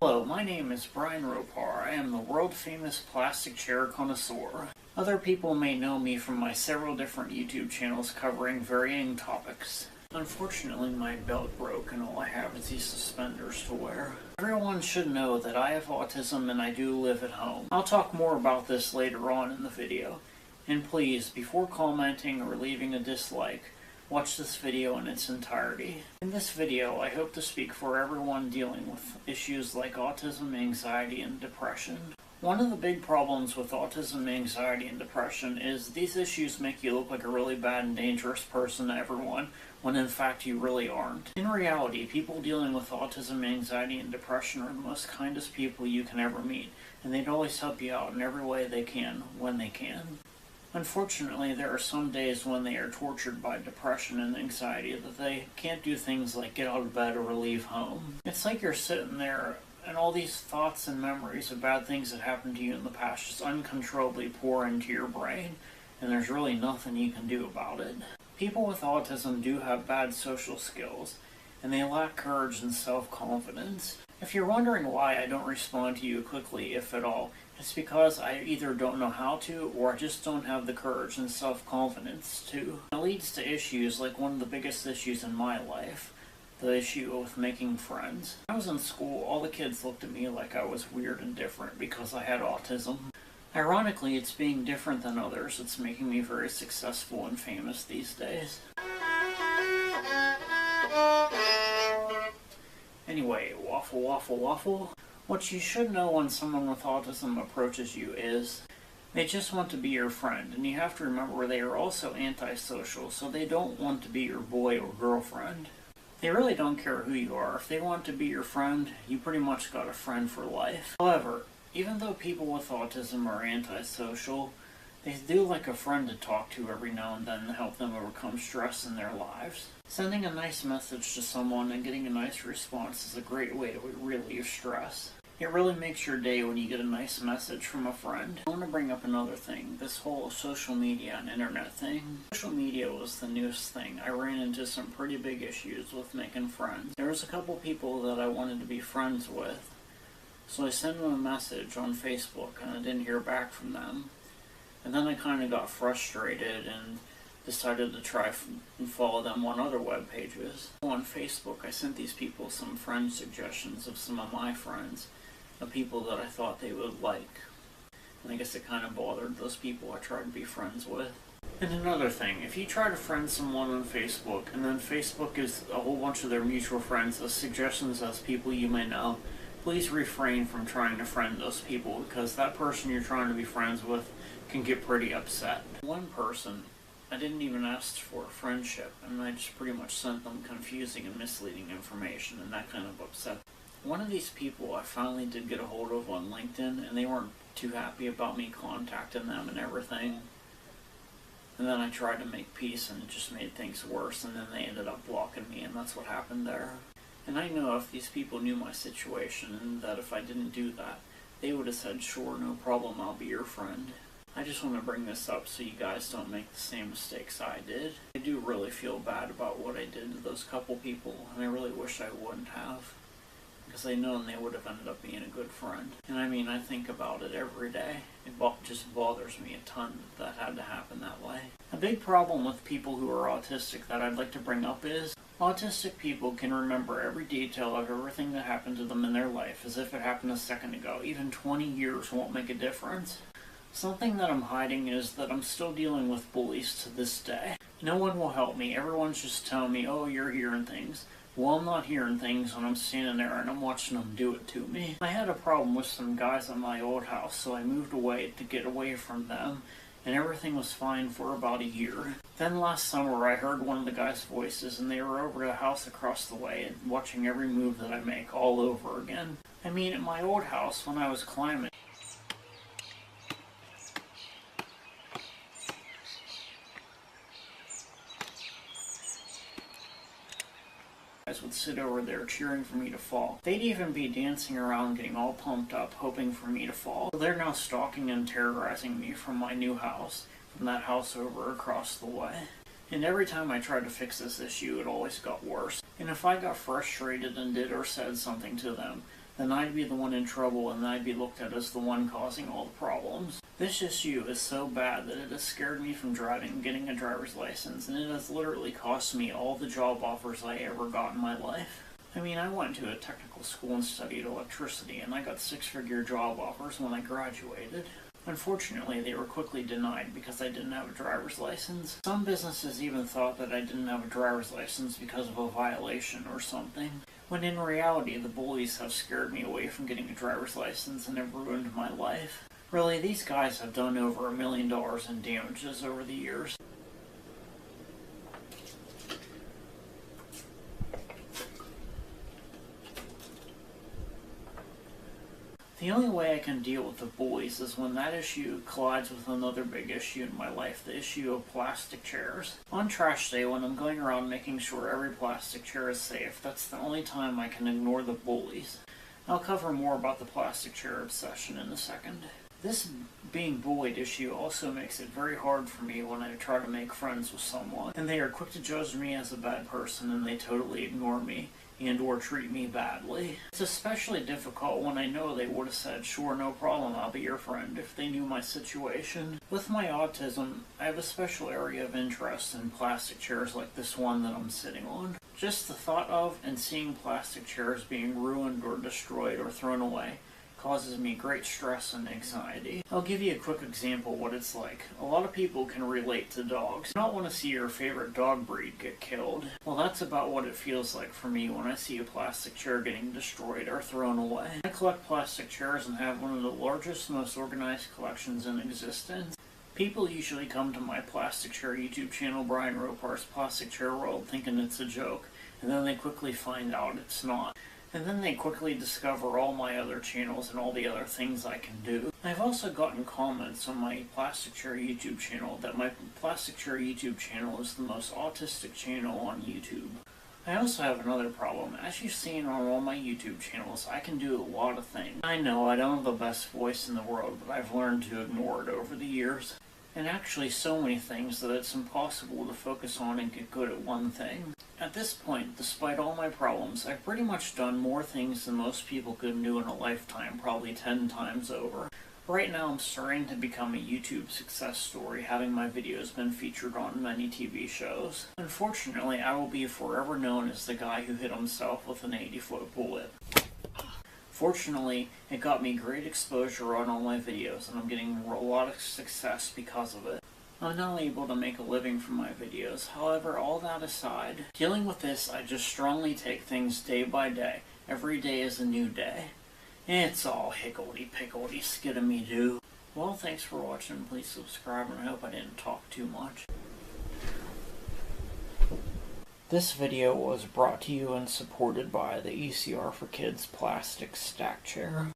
Hello, my name is Bryan. I am the world-famous plastic chair connoisseur. Other people may know me from my several different YouTube channels covering varying topics. Unfortunately, my belt broke and all I have is these suspenders to wear. Everyone should know that I have autism and I do live at home. I'll talk more about this later on in the video. And please, before commenting or leaving a dislike, watch this video in its entirety. In this video, I hope to speak for everyone dealing with issues like autism, anxiety, and depression. One of the big problems with autism, anxiety, and depression is these issues make you look like a really bad and dangerous person to everyone, when in fact you really aren't. In reality, people dealing with autism, anxiety, and depression are the most kindest people you can ever meet, and they'd always help you out in every way they can, when they can. Unfortunately, there are some days when they are tortured by depression and anxiety that they can't do things like get out of bed or leave home. It's like you're sitting there and all these thoughts and memories of bad things that happened to you in the past just uncontrollably pour into your brain, and there's really nothing you can do about it. People with autism do have bad social skills, and they lack courage and self-confidence. If you're wondering why I don't respond to you quickly, if at all, it's because I either don't know how to, or I just don't have the courage and self-confidence to. It leads to issues like one of the biggest issues in my life, the issue with making friends. When I was in school, all the kids looked at me like I was weird and different because I had autism. Ironically, it's being different than others that's making me very successful and famous these days. Anyway, waffle. What you should know when someone with autism approaches you is they just want to be your friend, and you have to remember they are also antisocial, so they don't want to be your boy or girlfriend. They really don't care who you are. If they want to be your friend, you pretty much got a friend for life. However, even though people with autism are antisocial, they do like a friend to talk to every now and then to help them overcome stress in their lives. Sending a nice message to someone and getting a nice response is a great way to relieve stress. It really makes your day when you get a nice message from a friend. I want to bring up another thing, this whole social media and internet thing. Social media was the newest thing. I ran into some pretty big issues with making friends. There was a couple people that I wanted to be friends with, so I sent them a message on Facebook and I didn't hear back from them. And then I kind of got frustrated and decided to try and follow them on other web pages. On Facebook, I sent these people some friend suggestions of some of my friends, of people that I thought they would like. And I guess it kind of bothered those people I tried to be friends with. And another thing, if you try to friend someone on Facebook, and then Facebook gives a whole bunch of their mutual friends as suggestions as people you may know, please refrain from trying to friend those people, because that person you're trying to be friends with can get pretty upset. One person, I didn't even ask for a friendship, and I just pretty much sent them confusing and misleading information, and that kind of upset them. One of these people I finally did get a hold of on LinkedIn, and they weren't too happy about me contacting them and everything. And then I tried to make peace, and it just made things worse, and then they ended up blocking me, and that's what happened there. And I know if these people knew my situation, and that if I didn't do that, they would have said, sure, no problem, I'll be your friend. I just want to bring this up so you guys don't make the same mistakes I did. I do really feel bad about what I did to those couple people, and I really wish I wouldn't have, because I know they would have ended up being a good friend. And I mean, I think about it every day. It just bothers me a ton that had to happen that way. A big problem with people who are autistic that I'd like to bring up is autistic people can remember every detail of everything that happened to them in their life as if it happened a second ago. Even 20 years won't make a difference. Something that I'm hiding is that I'm still dealing with bullies to this day. No one will help me. Everyone's just telling me, oh, you're hearing things. Well, I'm not hearing things when I'm standing there and I'm watching them do it to me. I had a problem with some guys at my old house, so I moved away to get away from them, and everything was fine for about a year. Then last summer I heard one of the guys' voices, and they were over at a house across the way and watching every move that I make all over again. I mean, at my old house, when I was climbing, would sit over there cheering for me to fall. They'd even be dancing around getting all pumped up, hoping for me to fall. So they're now stalking and terrorizing me from my new house, from that house over across the way. And every time I tried to fix this issue, it always got worse. And if I got frustrated and did or said something to them, then I'd be the one in trouble and I'd be looked at as the one causing all the problems. This issue is so bad that it has scared me from driving and getting a driver's license, and it has literally cost me all the job offers I ever got in my life. I mean, I went to a technical school and studied electricity, and I got 6-figure job offers when I graduated. Unfortunately, they were quickly denied because I didn't have a driver's license. Some businesses even thought that I didn't have a driver's license because of a violation or something, when in reality the bullies have scared me away from getting a driver's license and have ruined my life. Really, these guys have done over $1 million in damages over the years. The only way I can deal with the bullies is when that issue collides with another big issue in my life, the issue of plastic chairs. On trash day, when I'm going around making sure every plastic chair is safe, that's the only time I can ignore the bullies. I'll cover more about the plastic chair obsession in a second. This being bullied issue also makes it very hard for me when I try to make friends with someone, and they are quick to judge me as a bad person and they totally ignore me and or treat me badly. It's especially difficult when I know they would have said, "Sure, no problem, I'll be your friend," if they knew my situation. With my autism, I have a special area of interest in plastic chairs like this one that I'm sitting on. Just the thought of and seeing plastic chairs being ruined or destroyed or thrown away causes me great stress and anxiety. I'll give you a quick example of what it's like. A lot of people can relate to dogs. You don't want to see your favorite dog breed get killed. Well, that's about what it feels like for me when I see a plastic chair getting destroyed or thrown away. I collect plastic chairs and have one of the largest, most organized collections in existence. People usually come to my plastic chair YouTube channel, Bryan Plastic Chair World, thinking it's a joke, and then they quickly find out it's not. And then they quickly discover all my other channels and all the other things I can do. I've also gotten comments on my Plastic Chair YouTube channel that my Plastic Chair YouTube channel is the most autistic channel on YouTube. I also have another problem. As you've seen on all my YouTube channels, I can do a lot of things. I know I don't have the best voice in the world, but I've learned to ignore it over the years. And actually so many things that it's impossible to focus on and get good at one thing. At this point, despite all my problems, I've pretty much done more things than most people could do in a lifetime, probably 10 times over. Right now I'm starting to become a YouTube success story, having my videos been featured on many TV shows. Unfortunately, I will be forever known as the guy who hit himself with an 80-foot bullet. Fortunately, it got me great exposure on all my videos, and I'm getting a lot of success because of it. I'm now able to make a living from my videos. However, all that aside, dealing with this, I just strongly take things day by day. Every day is a new day. It's all higgledy-piggledy skidamy-doo. Well, thanks for watching. Please subscribe, and I hope I didn't talk too much. This video was brought to you and supported by the ECR for Kids Plastic Stack Chair.